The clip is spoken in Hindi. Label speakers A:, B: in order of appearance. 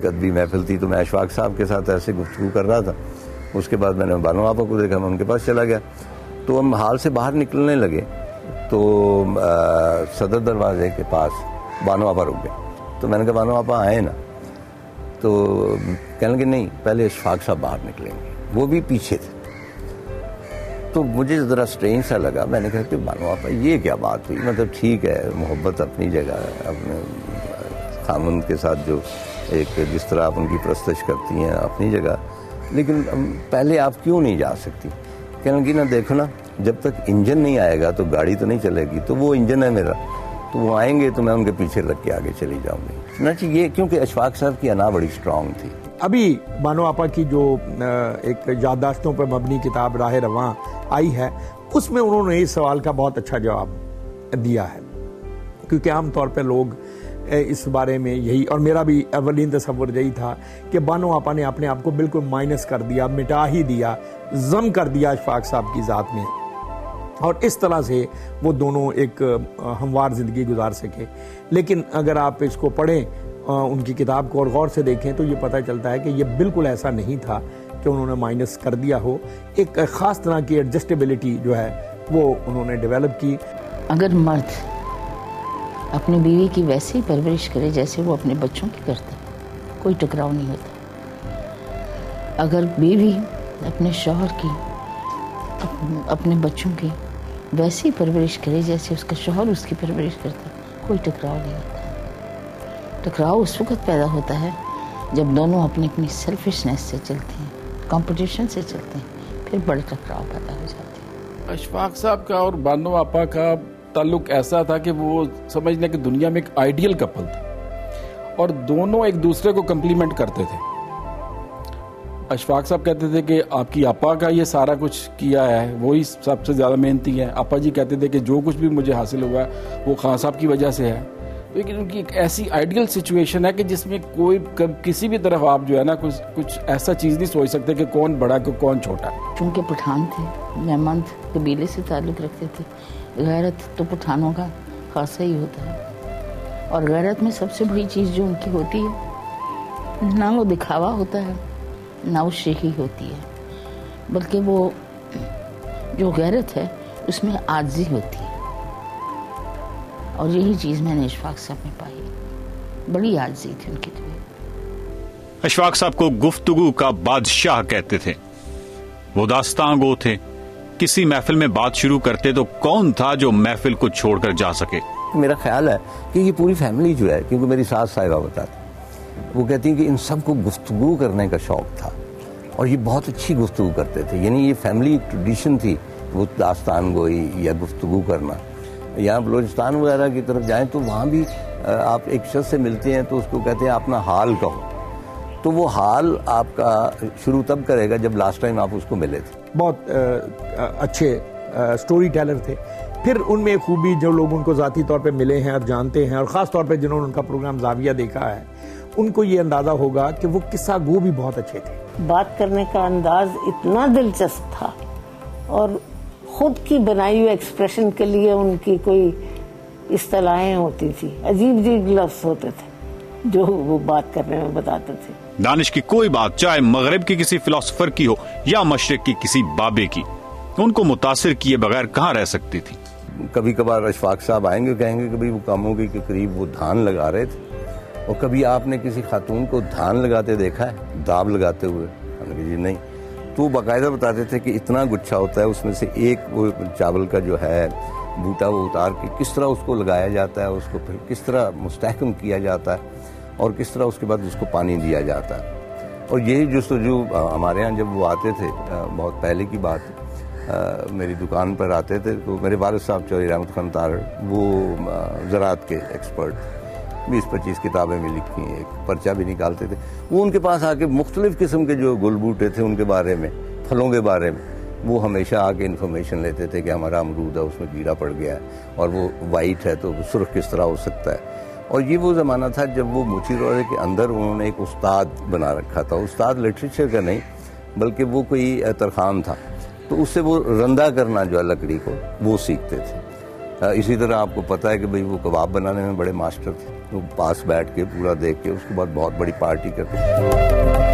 A: एक अदबी महफिल थी, तो मैं अशफाक साहब के साथ ऐसे गुफ्तगू कर रहा था। उसके बाद मैंने बानो आपा को देखा, मैं उनके पास चला गया। तो हम हाल से बाहर निकलने लगे तो सदर दरवाजे के पास बानो आपा रुक गए। तो मैंने कहा बानो आपा आए ना, तो कहने लगे नहीं, पहले अशफाक साहब बाहर निकलेंगे, वो भी पीछे थे। तो मुझे ज़रा स्ट्रेंज सा लगा। मैंने कहा कि बानो आपा ये क्या बात हुई, मतलब ठीक है मोहब्बत अपनी जगह, अपने खामन के साथ जो एक जिस तरह आप उनकी प्रस्तश करती हैं अपनी जगह, लेकिन पहले आप क्यों नहीं जा सकती। कहने लगी ना देखो ना, जब तक इंजन नहीं आएगा तो गाड़ी तो नहीं चलेगी, तो वो इंजन है मेरा, तो वो आएंगे तो मैं उनके पीछे लग के आगे चली जाऊंगी ना। ये क्योंकि अशफाक साहब की अना बड़ी स्ट्रांग थी।
B: अभी बानो आपा की जो एक याददाश्तों पर मबनी किताब राह रवां आई है, उसमें उन्होंने इस सवाल का बहुत अच्छा जवाब दिया है, क्योंकि आमतौर पर लोग इस बारे में यही, और मेरा भी अवलीन तसव्वुर यही था कि बानो आपा ने अपने आप को बिल्कुल माइनस कर दिया, मिटा ही दिया, जम कर दिया अशफाक साहब की ज़ात में, और इस तरह से वो दोनों एक हमवार ज़िंदगी गुजार सके। लेकिन अगर आप इसको पढ़ें, उनकी किताब को और गौर से देखें, तो ये पता चलता है कि ये बिल्कुल ऐसा नहीं था कि उन्होंने माइनस कर दिया हो। एक ख़ास तरह की एडजस्टेबिलिटी जो है वो उन्होंने डेवलप की।
C: अगर मर्द अपनी बीवी की वैसे ही परवरिश करे जैसे वो अपने बच्चों की करता, कोई टकराव नहीं होता। अगर बीवी अपने शौहर की, अपने बच्चों की वैसी परवरिश करे जैसे उसका शौहर उसकी परवरिश करता, कोई टकराव नहीं होता। टकराव उस वक्त पैदा होता है जब दोनों अपनी अपनी सेल्फिशनेस से चलते हैं, कंपटीशन से चलते हैं, फिर बड़े टकराव पैदा हो जाते हैं।
D: अशफाक साहब का और बानो आपा का ताल्लुक ऐसा था कि वो समझ लें कि दुनिया में एक आइडियल कपल था और दोनों एक दूसरे को कम्प्लीमेंट करते थे। अशफाक साहब कहते थे कि आपकी आपा का ये सारा कुछ किया है, वही सबसे ज़्यादा मेहनती है। आपा जी कहते थे कि जो कुछ भी मुझे हासिल हुआ है वो खान साहब की वजह से है। लेकिन उनकी एक ऐसी आइडियल सिचुएशन है कि जिसमें कोई किसी भी तरफ आप जो है ना कुछ ऐसा चीज़ नहीं सोच सकते कि कौन बड़ा कि कौन छोटा।
C: चूँकि पठान थे, मेहमान कबीले से ताल्लुक़ रखते थे, गैरत तो पठानों का खासा ही होता है। और गैरत में सबसे बड़ी चीज़ जो उनकी होती है, ना वो दिखावा होता है ना वो शेखी होती है, बल्कि वो जो गैरत है उसमें आजिज़ी होती है। और यही चीज़ मैंने अशफाक साहब में पाई, बड़ी आजिज़ी थी उनकी। तो
E: अशफाक साहब को गुफ्तगू का बादशाह कहते थे। वो दास्तां गो थे, किसी महफिल में बात शुरू करते तो कौन था जो महफिल को छोड़कर जा सके।
A: मेरा ख्याल है कि ये पूरी फैमिली जो है, क्योंकि मेरी सास साहिबा बताती, वो कहती हैं कि इन सबको गुफ्तगू करने का शौक था और ये बहुत अच्छी गुफ्तगू करते थे। यानी ये फैमिली ट्रेडिशन थी, वो दास्तान गोई या गुफ्तगू करना। यहाँ बलोचिस्तान वगैरह की तरफ जाएं तो वहाँ भी आप एक शख्स से मिलते हैं तो उसको कहते हैं अपना हाल कहो, तो वो हाल आपका शुरू तब करेगा जब लास्ट टाइम आप उसको मिले थे।
B: बहुत अच्छे स्टोरी टेलर थे। फिर उनमें खूबी, जो लोग उनको ज़ाती तौर पे मिले हैं और जानते हैं, और ख़ास तौर पे जिन्होंने उनका प्रोग्राम जाविया देखा है, उनको ये अंदाज़ा होगा कि वो किस्सा गो भी बहुत अच्छे थे।
F: बात करने का अंदाज इतना दिलचस्प था और खुद की बनाई हुई एक्सप्रेशन के लिए उनकी कोई इस्तिलाहें होती थी, अजीब अजीब लफ्ज़ होते थे जो वो बात करने में बताते थे।
E: दानिश की कोई बात, चाहे मगरिब की किसी फिलोसोफर की हो या मशरिक की किसी बाबे की, उनको मुतासिर किए बगैर कहाँ रह सकती थी।
A: कभी कभार अशफाक साहब आएंगे, कहेंगे कि भाई वो कामोगी के करीब वो धान लगा रहे थे, और कभी आपने किसी खातून को धान लगाते देखा है, दाब लगाते हुए? हमने कहा जी नहीं। तो बाकायदा बताते थे कि इतना गुच्छा होता है, उसमें से एक वो चावल का जो है बूटा वो उतार के किस तरह उसको लगाया जाता है, उसको फिर किस तरह मुस्तहकम किया जाता है और किस तरह उसके बाद उसको पानी दिया जाता है। और यही जो हमारे यहाँ जब वो आते थे, बहुत पहले की बात, मेरी दुकान पर आते थे, तो मेरे वालिद साहब चौधरी रहमत खान तारड़, वो ज़राअत के एक्सपर्ट, 20-25 किताबें भी लिखी, एक पर्चा भी निकालते थे। वो उनके पास आके मुख्तलिफ़ किस्म के जो गुल बूटे थे उनके बारे में, फलों के बारे में, वो हमेशा आके इन्फॉर्मेशन लेते थे कि हमारा अमरूद है उसमें कीड़ा पड़ गया है, और वो वाइट है तो सुर्ख किस तरह हो सकता है। और ये वो ज़माना था जब वो मुची रोड़े के अंदर उन्होंने एक उस्ताद बना रखा था। उस्ताद लिटरेचर का नहीं, बल्कि वो कोई तरखान था, तो उससे वो रंदा करना जो है लकड़ी को, वो सीखते थे। इसी तरह आपको पता है कि भाई वो कबाब बनाने में बड़े मास्टर थे, वो पास बैठ के पूरा देख के उसके बाद बहुत बड़ी पार्टी करते थे।